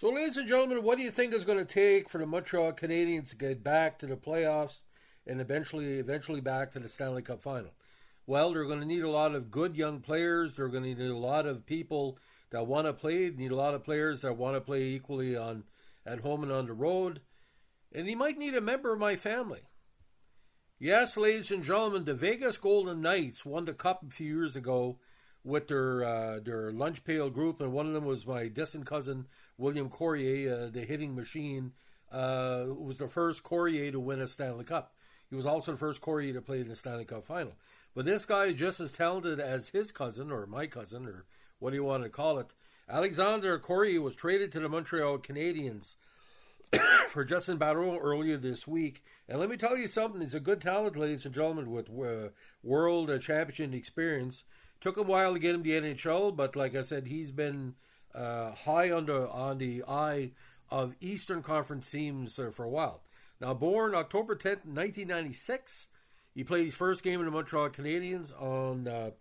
So, ladies and gentlemen, what do you think is going to take for the Montreal Canadiens to get back to the playoffs and eventually back to the Stanley Cup final? Well, they're going to need a lot of good young players. They're going to need a lot of people that want to play. They need a lot of players that want to play equally at home and on the road. And he might need a member of my family. Yes, ladies and gentlemen, the Vegas Golden Knights won the cup a few years ago with their lunch pail group, and one of them was my distant cousin, William Courier, the hitting machine, who was the first Courier to win a Stanley Cup. He was also the first Courier to play in the Stanley Cup final. But this guy is just as talented as his cousin, or my cousin, or what do you want to call it. Alexandre Courier was traded to the Montreal Canadiens for Justin Barron earlier this week. And let me tell you something, he's a good talent, ladies and gentlemen, with world championship experience. Took a while to get him to the NHL, but like I said, he's been high on the eye of Eastern Conference teams for a while. Now, born October 10th, 1996, he played his first game in the Montreal Canadiens on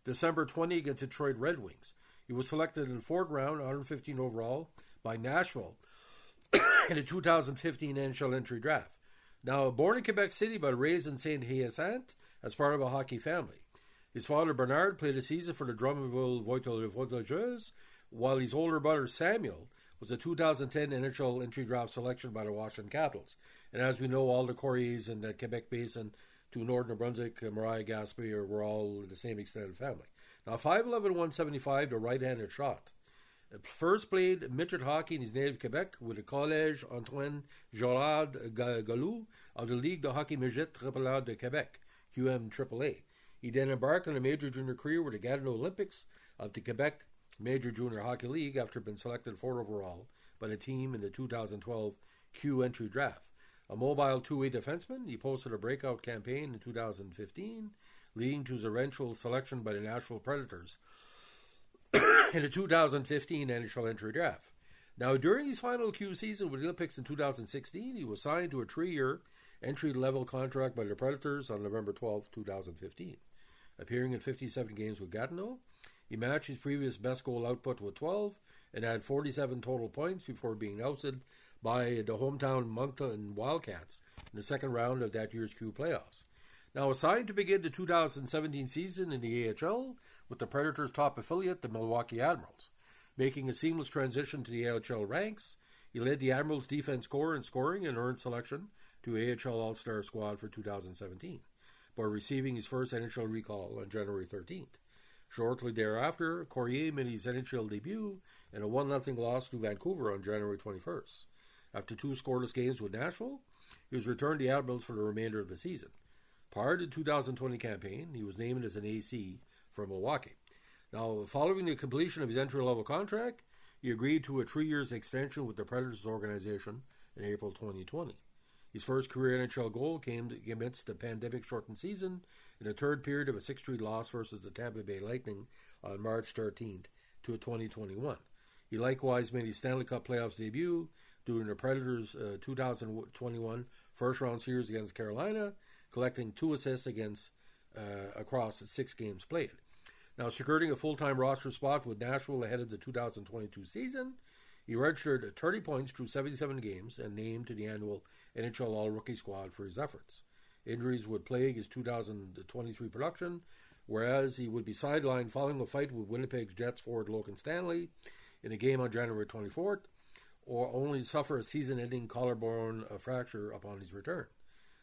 December 20 against Detroit Red Wings. He was selected in the fourth round, 115 overall, by Nashville in the 2015 NHL entry draft. Now, born in Quebec City but raised in Saint-Hyacinthe as part of a hockey family. His father, Bernard, played a season for the Drummondville Voyageurs, while his older brother, Samuel, was a 2010 NHL entry draft selection by the Washington Capitals. And as we know, all the Couriers in the Quebec Basin to Northern New Brunswick, Marais, Gaspé were all the same extended family. Now, 5'11", 175, the right-handed shot. First played midget hockey in his native Quebec with the Collège Antoine Gerard Galou of the Ligue de Hockey Midget Triple de Quebec, QMAAA. He then embarked on a major junior career with the Gatineau Olympics of the Quebec Major Junior Hockey League after being selected 4th overall by the team in the 2012 Q entry draft. A mobile two-way defenseman, he posted a breakout campaign in 2015, leading to his eventual selection by the Nashville Predators in the 2015 NHL entry draft. Now, during his final Q season with the Olympics in 2016, he was signed to a 3-year entry-level contract by the Predators on November 12, 2015. Appearing in 57 games with Gatineau, he matched his previous best goal output with 12 and had 47 total points before being ousted by the hometown Moncton Wildcats in the second round of that year's Q playoffs. Now, assigned to begin the 2017 season in the AHL with the Predators' top affiliate, the Milwaukee Admirals. Making a seamless transition to the AHL ranks, he led the Admirals' defense corps in scoring and earned selection to AHL All-Star squad for 2017, by receiving his first NHL recall on January 13th. Shortly thereafter, Courier made his NHL debut in a 1-0 loss to Vancouver on January 21st. After 2 scoreless games with Nashville, he was returned to the Admirals for the remainder of the season. Prior to the 2020 campaign, he was named as an AC for Milwaukee. Now, following the completion of his entry-level contract, he agreed to a 3-year extension with the Predators organization in April 2020. His first career NHL goal came amidst the pandemic-shortened season in the third period of a 6-3 loss versus the Tampa Bay Lightning on March 13th to 2021. He likewise made his Stanley Cup playoffs debut during the Predators' 2021 first-round series against Carolina, collecting 2 assists across 6 games played. Now, securing a full-time roster spot with Nashville ahead of the 2022 season, he registered 30 points through 77 games and named to the annual NHL All-Rookie squad for his efforts. Injuries would plague his 2023 production, whereas he would be sidelined following a fight with Winnipeg Jets forward Logan Stanley in a game on January 24th, or only suffer a season-ending collarbone fracture upon his return.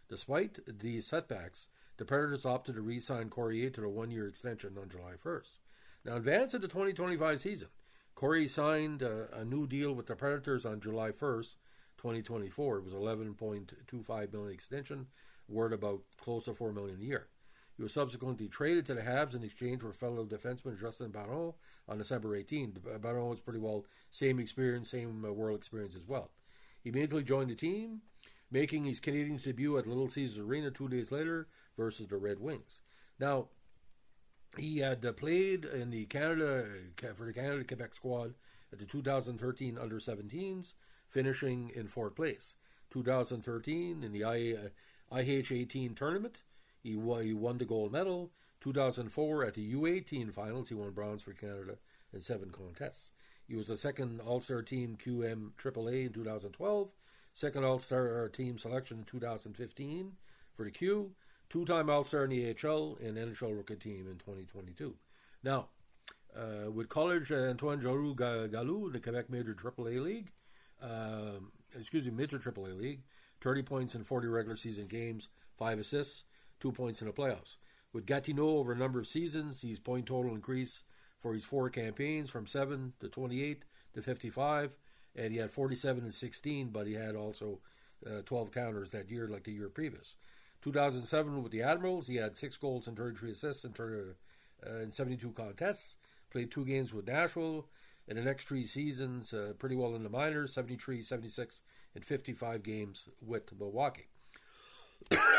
Despite these setbacks, the Predators opted to re-sign Courier to the 1-year extension on July 1st. Now, in advance of the 2025 season, Courier signed a new deal with the Predators on July 1st, 2024. It was $11.25 million extension, worth about close to $4 million a year. He was subsequently traded to the Habs in exchange for fellow defenseman Justin Barron on December 18. Barron was pretty well same experience, same world experience as well. He immediately joined the team, making his Canadiens debut at Little Caesars Arena 2 days later versus the Red Wings. Now, he had played in for the Canada-Quebec squad at the 2013 Under-17s, finishing in 4th place. 2013 in the IH18 tournament, he won the gold medal. 2004 at the U18 finals, he won bronze for Canada in 7 contests. He was the second All-Star Team QM AAA in 2012, second All-Star Team selection in 2015 for the Q, two-time All-Star in the AHL and NHL Rookie Team in 2022. Now, with college, Antoine Galou in the Quebec Major AAA League, Major AAA League, 30 points in 40 regular season games, 5 assists, 2 points in the playoffs. With Gatineau over a number of seasons, his point total increased for his 4 campaigns from 7 to 28 to 55, and he had 47 and 16, but he had also 12 counters that year like the year previous. 2007 with the Admirals, he had 6 goals and 33 assists in 72 contests, played 2 games with Nashville. In the next 3 seasons, pretty well in the minors, 73, 76, and 55 games with Milwaukee.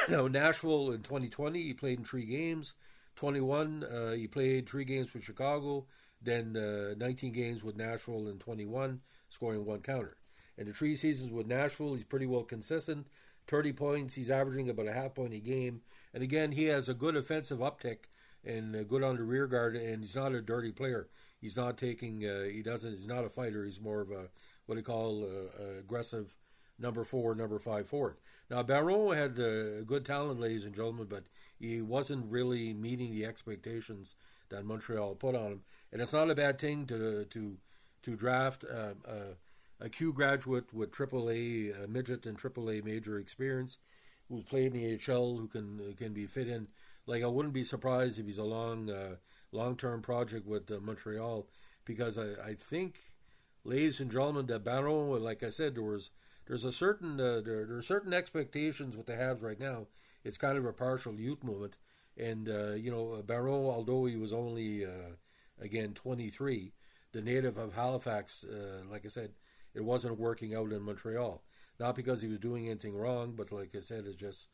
Now, Nashville in 2020, he played in 3 games. 21, he played 3 games with Chicago. Then 19 games with Nashville in 21, scoring 1 counter. In the 3 seasons with Nashville, he's pretty well consistent. 30 points, he's averaging about a half point a game. And again, he has a good offensive uptick and good on the rear guard, and he's not a dirty player. He's not taking, he's not a fighter. He's more of a, what they call aggressive number 4, number 5 forward. Now, Barron had good talent, ladies and gentlemen, but he wasn't really meeting the expectations that Montreal put on him. And it's not a bad thing to draft a Q graduate with AAA midget and AAA major experience, who's played in the AHL, who can be fit in. Like, I wouldn't be surprised if he's a long-term project with Montreal, because I think, ladies and gentlemen, that Barron, like I said, there are certain expectations with the Habs right now. It's kind of a partial youth movement, and Barron, although he was only 23, the native of Halifax, like I said, it wasn't working out in Montreal. Not because he was doing anything wrong, but like I said, it's just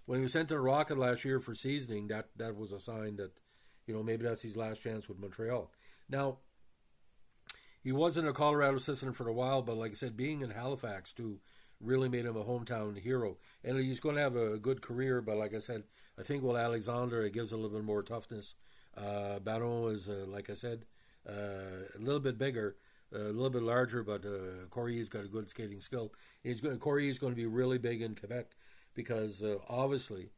when he was sent to the Rocket last year for seasoning, that was a sign that, maybe that's his last chance with Montreal. Now, he wasn't a Colorado citizen for a while, but like I said, being in Halifax too really made him a hometown hero. And he's going to have a good career, but like I said, I think with Alexandre, it gives a little bit more toughness. Barron is, like I said, a little bit bigger, a little bit larger, but Corey's got a good skating skill. Corey is going to be really big in Quebec because obviously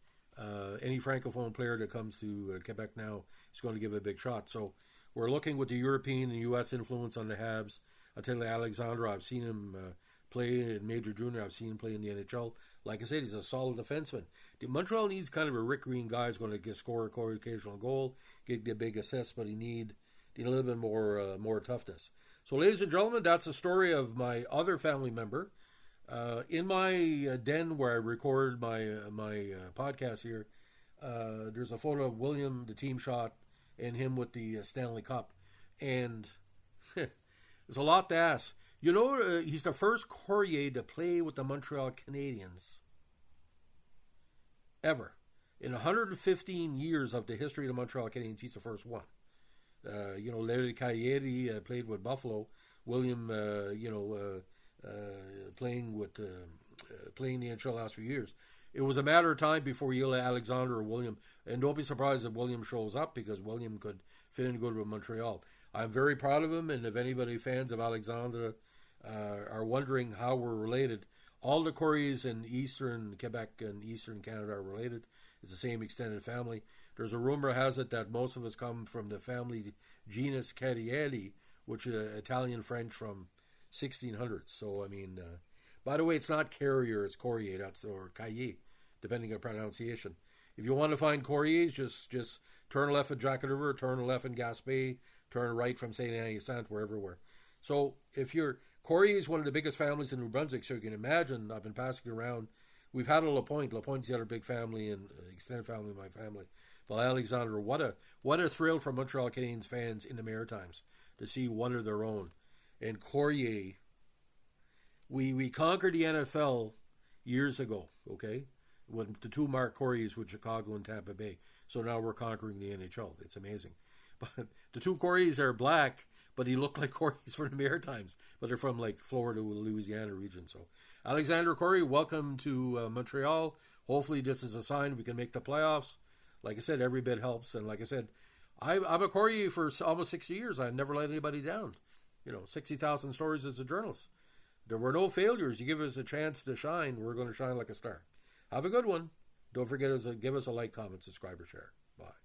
any Francophone player that comes to Quebec now is going to give a big shot. So we're looking with the European and U.S. influence on the Habs. I'll tell you, Alexandre, I've seen him play in Major Junior. I've seen him play in the NHL. Like I said, he's a solid defenseman. Montreal needs kind of a Rick Green guy who's going to score a occasional goal, get the big assist, but he need a little bit more toughness. So, ladies and gentlemen, that's the story of my other family member. In my den where I record my podcast here, there's a photo of William, the team shot, and him with the Stanley Cup. And there's a lot to ask. He's the first Courrier to play with the Montreal Canadiens ever. In 115 years of the history of the Montreal Canadiens, he's the first one. Larry Carrieri played with Buffalo. William, playing the NHL last few years. It was a matter of time before Alexandre or William, and don't be surprised if William shows up because William could fit in good with Montreal. I'm very proud of him, and if anybody fans of Alexandre are wondering how we're related, all the Courriers in Eastern Quebec and Eastern Canada are related. It's the same extended family. There's a rumor has it that most of us come from the family genus Carrieri, which is Italian-French from 1600s. So, by the way, it's not Carrier, it's Courrier, or Cahier, depending on pronunciation. If you want to find Courriers, just turn left at Jacket River, turn left in Gaspé, turn right from St. Anne-Saint, we're everywhere. So Courrier is one of the biggest families in New Brunswick, so you can imagine, I've been passing around. We've had a LaPointe. LaPointe's the other big family and extended family of my family. But Alexandre, what a thrill for Montreal Canadiens fans in the Maritimes to see one of their own. And Courrier, we conquered the NFL years ago, okay, with the 2 Mark Courriers with Chicago and Tampa Bay. So now we're conquering the NHL. It's amazing. But the 2 Courriers are black, but he looked like Courriers from the Maritimes. But they're from like Florida, Louisiana region. So Alexandre Courrier, welcome to Montreal. Hopefully this is a sign we can make the playoffs. Like I said, every bit helps. And like I said, I'm a Courrier for almost 60 years. I've never let anybody down. 60,000 stories as a journalist. There were no failures. You give us a chance to shine, we're going to shine like a star. Have a good one. Don't forget to give us a like, comment, subscribe, or share. Bye.